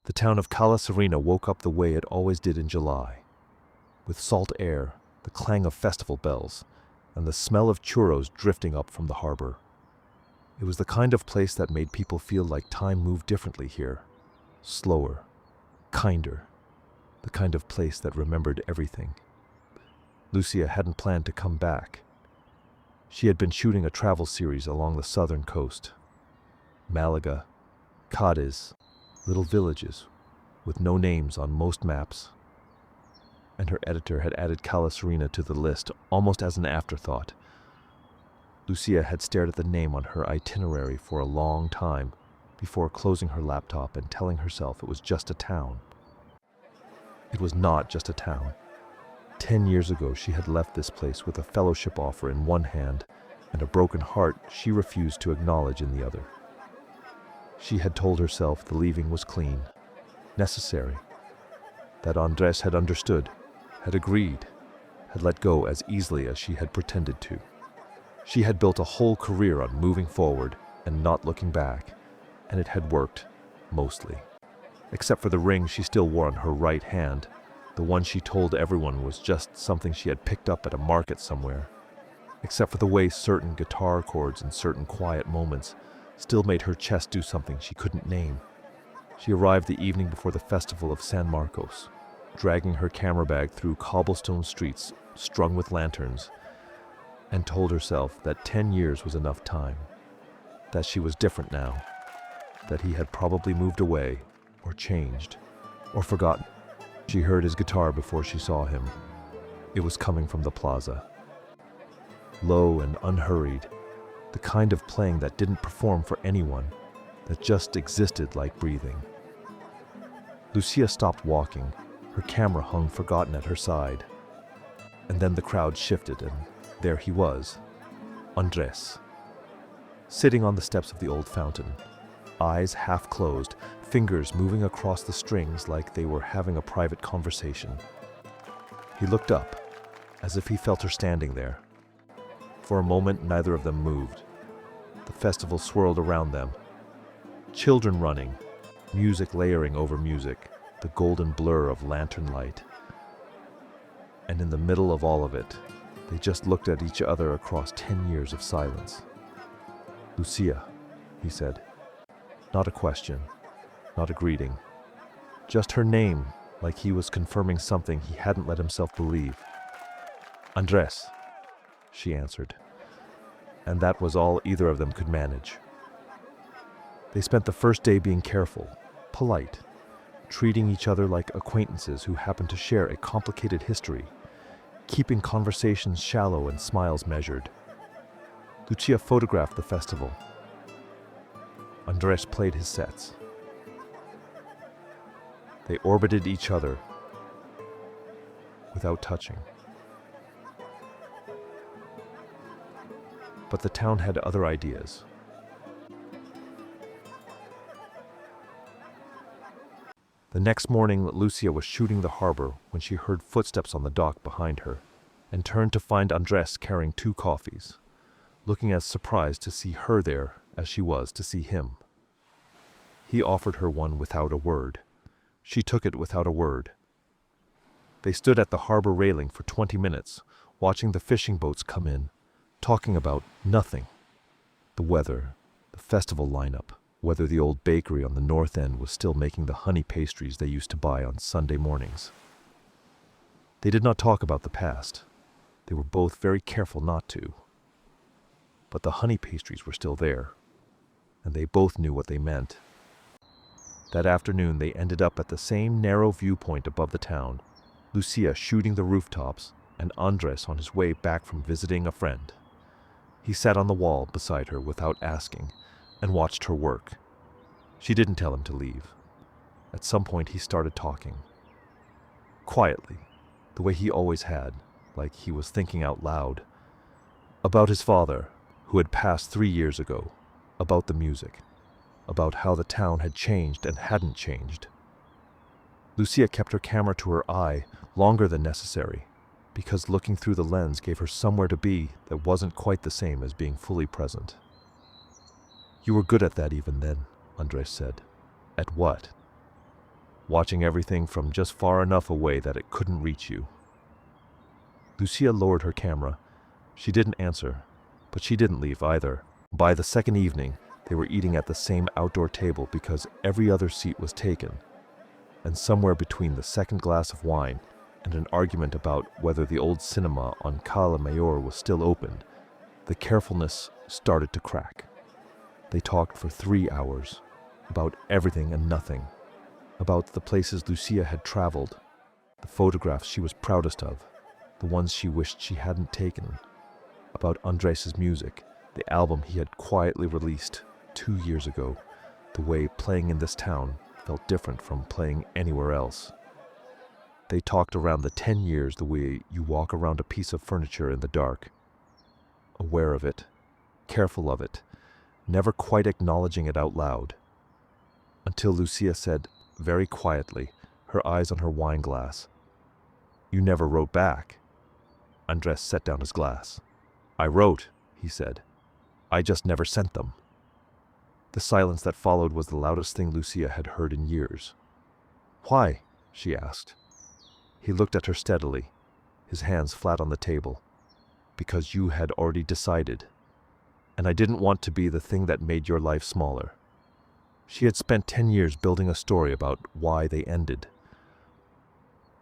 The town of Cala Serena woke up the way it always did in July, with salt air, the clang of festival bells, and the smell of churros drifting up from the harbor. It was the kind of place that made people feel like time moved differently here, slower, kinder, the kind of place that remembered everything. Lucia hadn't planned to come back. She had been shooting a travel series along the southern coast. Malaga, Cadiz, little villages with no names on most maps. And her editor had added Cala Serena to the list almost as an afterthought. Lucia had stared at the name on her itinerary for a long time before closing her laptop and telling herself it was just a town. It was not just a town. 10 years ago, she had left this place with a fellowship offer in one hand and a broken heart she refused to acknowledge in the other. She had told herself the leaving was clean, necessary, that Andres had understood, had agreed, had let go as easily as she had pretended to. She had built a whole career on moving forward and not looking back, and it had worked, mostly. Except for the ring she still wore on her right hand, the one she told everyone was just something she had picked up at a market somewhere. Except for the way certain guitar chords in certain quiet moments still made her chest do something she couldn't name. She arrived the evening before the festival of San Marcos, dragging her camera bag through cobblestone streets strung with lanterns, and told herself that 10 years was enough time, that she was different now, that he had probably moved away, or changed, or forgotten. She heard his guitar before she saw him. It was coming from the plaza. Low and unhurried, the kind of playing that didn't perform for anyone, that just existed like breathing. Lucia stopped walking, her camera hung forgotten at her side. And then the crowd shifted, and there he was, Andres, sitting on the steps of the old fountain, eyes half closed, fingers moving across the strings like they were having a private conversation. He looked up, as if he felt her standing there. For a moment, neither of them moved. The festival swirled around them. Children running, music layering over music, the golden blur of lantern light. And in the middle of all of it, they just looked at each other across 10 years of silence. "Lucia," he said. Not a question, not a greeting. Just her name, like he was confirming something he hadn't let himself believe. "Andres," she answered. And that was all either of them could manage. They spent the first day being careful, polite, treating each other like acquaintances who happened to share a complicated history, keeping conversations shallow and smiles measured. Lucia photographed the festival. Andres played his sets. They orbited each other without touching. But the town had other ideas. The next morning, Lucia was shooting the harbor when she heard footsteps on the dock behind her and turned to find Andres carrying 2 coffees, looking as surprised to see her there as she was to see him. He offered her one without a word. She took it without a word. They stood at the harbor railing for 20 minutes, watching the fishing boats come in, talking about nothing. The weather, the festival lineup, whether the old bakery on the north end was still making the honey pastries they used to buy on Sunday mornings. They did not talk about the past. They were both very careful not to. But the honey pastries were still there, and they both knew what they meant. That afternoon they ended up at the same narrow viewpoint above the town, Lucia shooting the rooftops and Andres on his way back from visiting a friend. He sat on the wall beside her without asking and watched her work. She didn't tell him to leave. At some point he started talking. Quietly, the way he always had, like he was thinking out loud. About his father, who had passed 3 years ago. About the music. About how the town had changed and hadn't changed. Lucia kept her camera to her eye longer than necessary, because looking through the lens gave her somewhere to be that wasn't quite the same as being fully present. "You were good at that even then," Andres said. "At what?" watching everything from just far enough away that it couldn't reach you. Lucia lowered her camera. She didn't answer, but she didn't leave either. By the second evening, they were eating at the same outdoor table because every other seat was taken. And somewhere between the second glass of wine and an argument about whether the old cinema on Cala Mayor was still open, the carefulness started to crack. They talked for 3 hours, about everything and nothing, about the places Lucia had traveled, the photographs she was proudest of, the ones she wished she hadn't taken, about Andrés' music, the album he had quietly released 2 years ago, the way playing in this town felt different from playing anywhere else. They talked around the 10 years the way you walk around a piece of furniture in the dark, aware of it, careful of it, never quite acknowledging it out loud. Until Lucia said, very quietly, her eyes on her wine glass, "You never wrote back." Andrés set down his glass. "I wrote," he said. "I just never sent them." The silence that followed was the loudest thing Lucia had heard in years. "Why?" she asked. He looked at her steadily, his hands flat on the table. "Because you had already decided. And I didn't want to be the thing that made your life smaller." She had spent 10 years building a story about why they ended.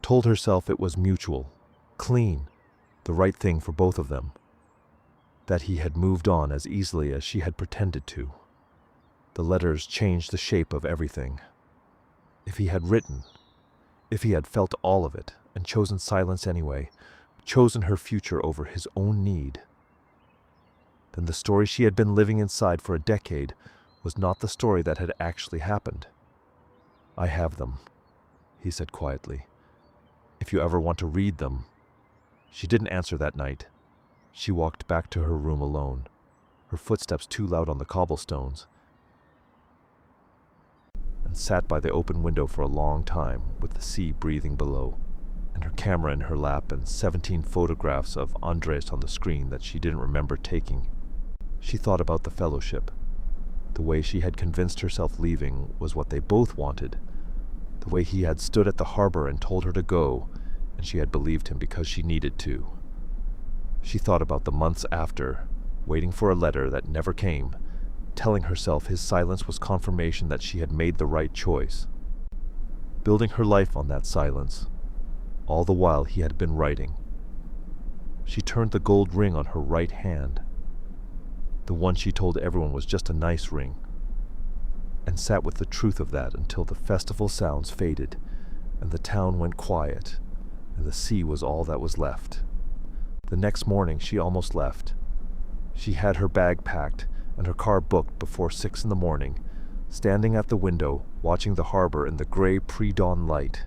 Told herself it was mutual, clean, the right thing for both of them. That he had moved on as easily as she had pretended to. The letters changed the shape of everything. If he had written, if he had felt all of it and chosen silence anyway, chosen her future over his own need, then the story she had been living inside for a decade was not the story that had actually happened. "I have them," he said quietly. "If you ever want to read them." She didn't answer that night. She walked back to her room alone, her footsteps too loud on the cobblestones, and sat by the open window for a long time with the sea breathing below, and her camera in her lap and 17 photographs of Andrés on the screen that she didn't remember taking. She thought about the fellowship. The way she had convinced herself leaving was what they both wanted. The way he had stood at the harbor and told her to go, and she had believed him because she needed to. She thought about the months after, waiting for a letter that never came, telling herself his silence was confirmation that she had made the right choice. Building her life on that silence. All the while he had been writing. She turned the gold ring on her right hand, the one she told everyone was just a nice ring, and sat with the truth of that until the festival sounds faded and the town went quiet and the sea was all that was left. The next morning she almost left. She had her bag packed and her car booked before 6 in the morning, standing at the window watching the harbor in the gray pre-dawn light,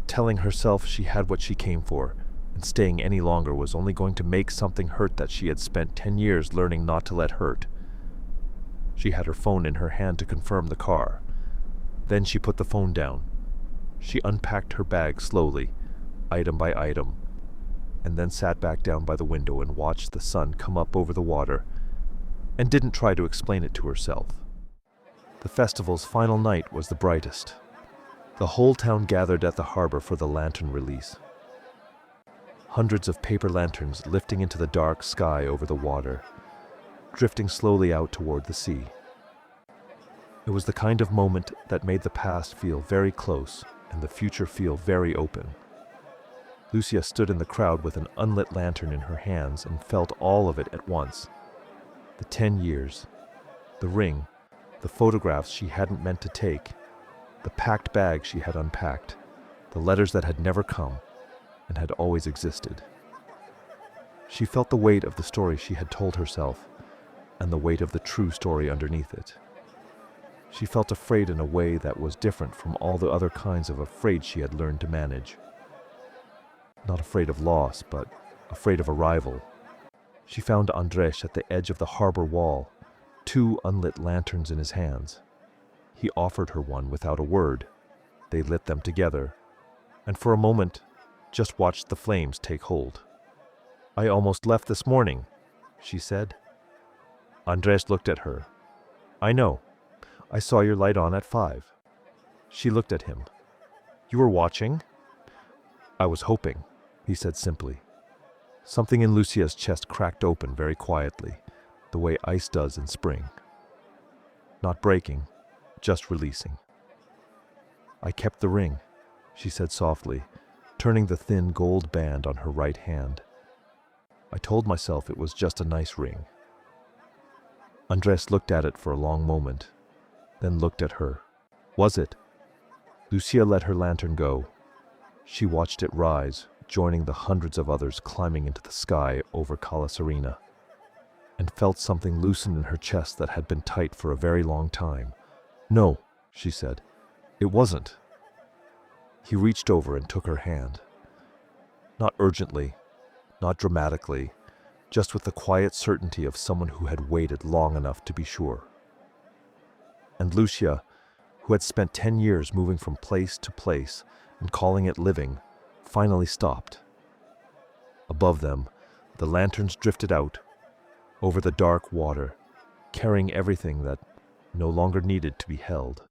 telling herself she had what she came for, and staying any longer was only going to make something hurt that she had spent 10 years learning not to let hurt. She had her phone in her hand to confirm the car. Then she put the phone down. She unpacked her bag slowly, item by item, and then sat back down by the window and watched the sun come up over the water, and didn't try to explain it to herself. The festival's final night was the brightest. The whole town gathered at the harbor for the lantern release. Hundreds of paper lanterns lifting into the dark sky over the water, drifting slowly out toward the sea. It was the kind of moment that made the past feel very close and the future feel very open. Lucia stood in the crowd with an unlit lantern in her hands and felt all of it at once. The 10 years, the ring, the photographs she hadn't meant to take, the packed bag she had unpacked, the letters that had never come and had always existed. She felt the weight of the story she had told herself and the weight of the true story underneath it. She felt afraid in a way that was different from all the other kinds of afraid she had learned to manage. Not afraid of loss, but afraid of arrival. She found Andrés at the edge of the harbor wall, 2 unlit lanterns in his hands. He offered her one without a word. They lit them together, and for a moment just watched the flames take hold. "I almost left this morning," she said. Andrés looked at her. "I know. I saw your light on at 5. She looked at him. You were watching? I was hoping, he said simply. Something in Lucia's chest cracked open very quietly, the way ice does in spring. Not breaking, just releasing. I kept the ring, she said softly, turning the thin gold band on her right hand. I told myself it was just a nice ring. Andres looked at it for a long moment, then looked at her. Was it? Lucia let her lantern go. She watched it rise, joining the hundreds of others climbing into the sky over Cala Serena, and felt something loosen in her chest that had been tight for a very long time. No, she said. It wasn't. He reached over and took her hand. Not urgently, not dramatically, just with the quiet certainty of someone who had waited long enough to be sure. And Lucia, who had spent 10 years moving from place to place and calling it living, finally stopped. Above them, the lanterns drifted out, over the dark water, carrying everything that no longer needed to be held.